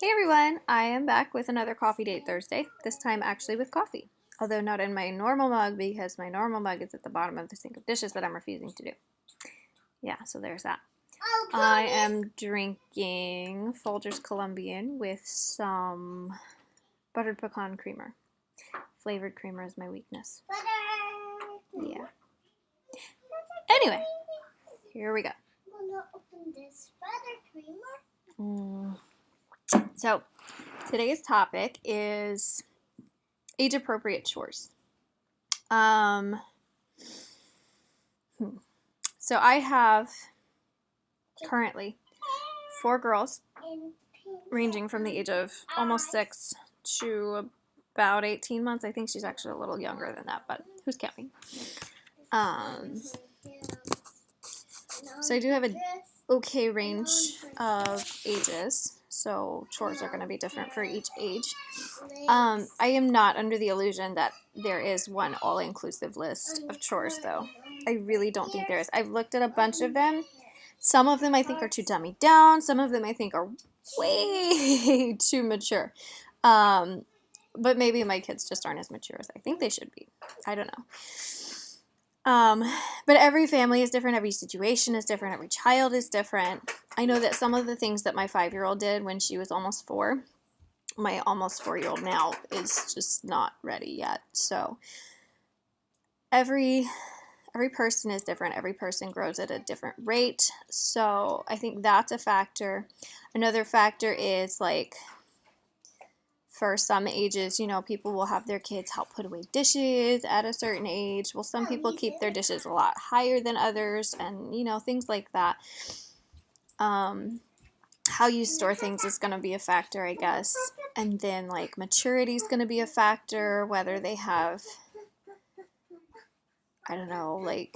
Hey everyone, I am back with another Coffee Date Thursday, this time actually with coffee. Although not in my normal mug because my normal mug is at the bottom of the sink of dishes that I'm refusing to do. Yeah, so there's that. I am drinking Folgers Colombian with some buttered pecan creamer. Flavored creamer is my weakness. Yeah. Anyway, here we go. Wanna open this buttered creamer? So, today's topic is age appropriate chores. So I have currently 4 girls ranging from the age of almost 6 to about 18 months. I think she's actually a little younger than that, but who's counting? So I do have an okay range of ages, so chores are going to be different for each age. I am not under the illusion that there is one all-inclusive list of chores, though. I really don't think there is. I've looked at a bunch of them. Some of them I think are too dummied down. Some of them I think are way too mature. But maybe my kids just aren't as mature as I think they should be. I don't know. But every family is different, every situation is different, every child is different. I know that some of the things that my 5-year-old did when she was almost 4, my almost 4-year-old now is just not ready yet. So every person is different, every person grows at a different rate. So I think that's a factor. Another factor is like, for some ages, people will have their kids help put away dishes at a certain age. Well, some people keep their dishes a lot higher than others and, things like that. How you store things is going to be a factor, I guess. And then, like, maturity is going to be a factor, whether they have, I don't know, like,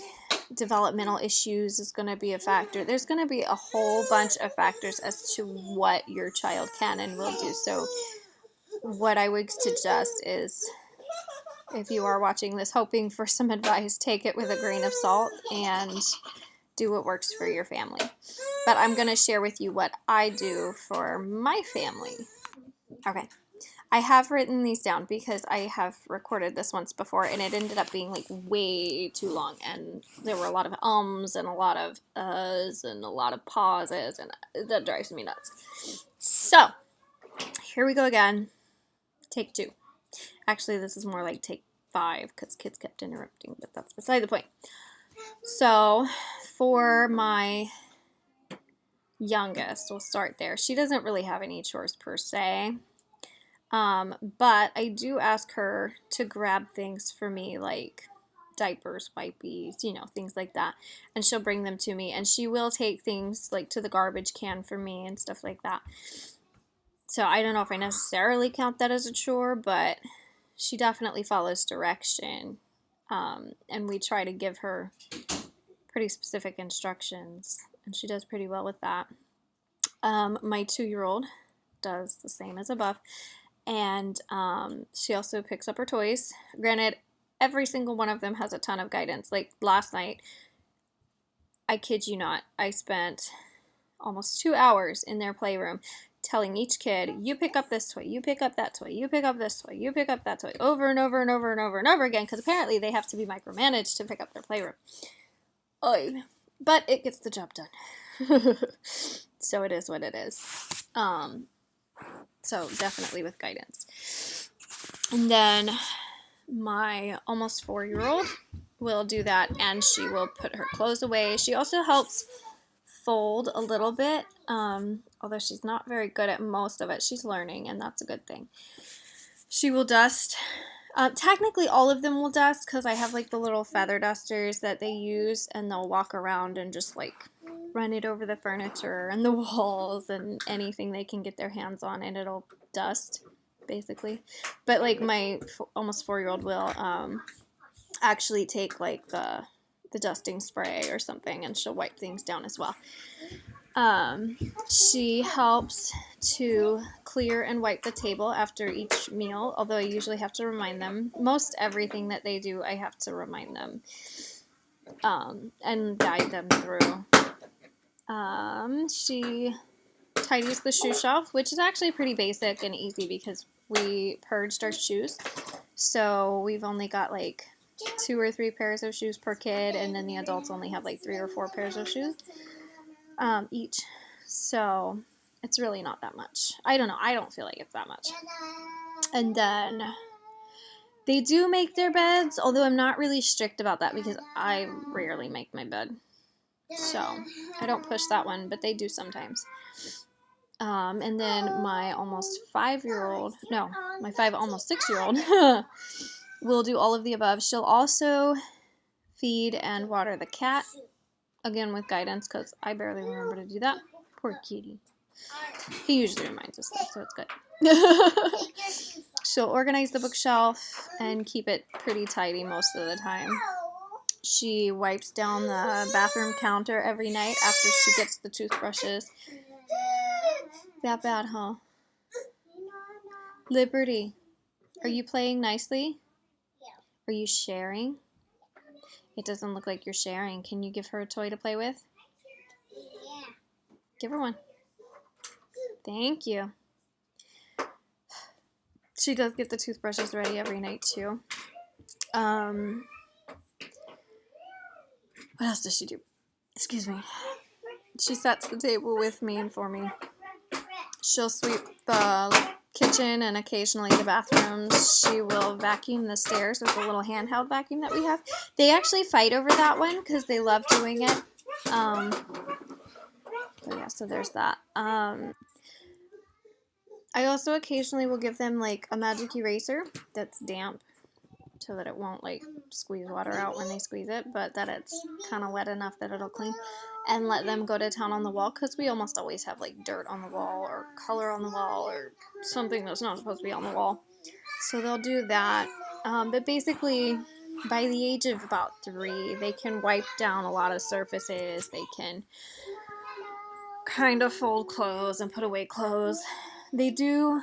developmental issues is going to be a factor. There's going to be a whole bunch of factors as to what your child can and will do. So what I would suggest is, if you are watching this hoping for some advice, take it with a grain of salt and do what works for your family. But I'm going to share with you what I do for my family. Okay. I have written these down because I have recorded this once before and it ended up being like way too long, and there were a lot of ums and a lot of uhs and a lot of pauses, and that drives me nuts. So, here we go again. Take 2. Actually, this is more like take 5 because kids kept interrupting, but that's beside the point. So, for my youngest, we'll start there. She doesn't really have any chores per se, but I do ask her to grab things for me, like diapers, wipes, things like that, and she'll bring them to me, and she will take things like to the garbage can for me and stuff like that. So I don't know if I necessarily count that as a chore, but she definitely follows direction, and we try to give her pretty specific instructions, and she does pretty well with that. My 2-year-old does the same as above, and she also picks up her toys. Granted, every single one of them has a ton of guidance. Like last night, I kid you not, I spent almost 2 hours in their playroom telling each kid, you pick up this toy, you pick up that toy, you pick up this toy, you pick up that toy, over and over and over and over and over again, because apparently they have to be micromanaged to pick up their playroom. Oy. But it gets the job done. So it is what it is. So definitely with guidance. And then my almost 4-year-old will do that, and she will put her clothes away. She also helps fold a little bit, although she's not very good at most of it. She's learning, and that's a good thing. She will dust. Technically, all of them will dust because I have like the little feather dusters that they use, and they'll walk around and just like run it over the furniture and the walls and anything they can get their hands on, and it'll dust, basically. But like my almost 4-year-old will actually take like the dusting spray or something, and she'll wipe things down as well. She helps to clear and wipe the table after each meal, although I usually have to remind them. Most everything that they do, I have to remind them and guide them through. She tidies the shoe shelf, which is actually pretty basic and easy because we purged our shoes. So we've only got like 2 or 3 pairs of shoes per kid, and then the adults only have like 3 or 4 pairs of shoes each. So it's really not that much. I don't know. I don't feel like it's that much. And then they do make their beds, although I'm not really strict about that because I rarely make my bed. So I don't push that one, but they do sometimes. And then my almost 5-year-old, no, my 5 almost 6-year-old will do all of the above. She'll also feed and water the cat, again with guidance because I barely remember to do that. Poor kitty. He usually reminds us though, so it's good. She'll organize the bookshelf and keep it pretty tidy most of the time. She wipes down the bathroom counter every night after she gets the toothbrushes. That bad, huh? Liberty, are you playing nicely? Are you sharing? It doesn't look like you're sharing. Can you give her a toy to play with? Yeah. Give her one. Thank you. She does get the toothbrushes ready every night too. What else does she do? Excuse me. She sets the table with me and for me. She'll sweep the kitchen and occasionally the bathrooms. She will vacuum the stairs with a little handheld vacuum that we have. They actually fight over that one because they love doing it. So yeah, so there's that. I also occasionally will give them like a magic eraser that's damp so that it won't like squeeze water out when they squeeze it, but that it's kind of wet enough that it'll clean, and let them go to town on the wall because we almost always have like dirt on the wall or color on the wall or something that's not supposed to be on the wall. So they'll do that. But basically, by the age of about 3, they can wipe down a lot of surfaces. They can kind of fold clothes and put away clothes. They do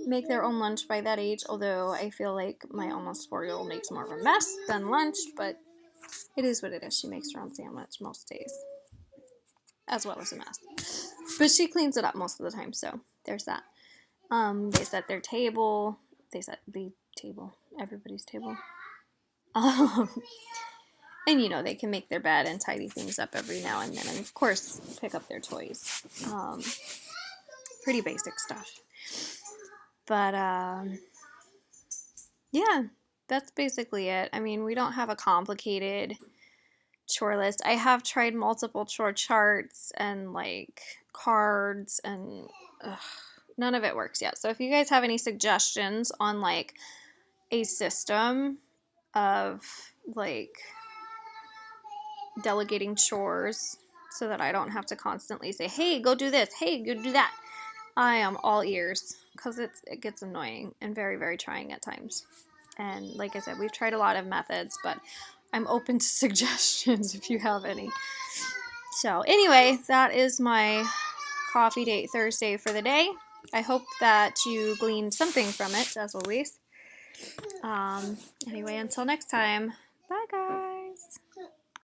make their own lunch by that age, although I feel like my almost 4-year-old makes more of a mess than lunch, but it is what it is. She makes her own sandwich most days, as well as a mess. But she cleans it up most of the time, so there's that. They set their table. They set the table, everybody's table. And you know, they can make their bed and tidy things up every now and then, and of course, pick up their toys. Pretty basic stuff. But, yeah, that's basically it. I mean, we don't have a complicated chore list. I have tried multiple chore charts and, like, cards, and none of it works yet. So if you guys have any suggestions on, like, a system of, like, delegating chores so that I don't have to constantly say, hey, go do this, hey, go do that, I am all ears, because it gets annoying and very, very trying at times. And like I said, we've tried a lot of methods, but I'm open to suggestions if you have any. So anyway, that is my coffee date Thursday for the day. I hope that you gleaned something from it, as always. Anyway, until next time, bye guys.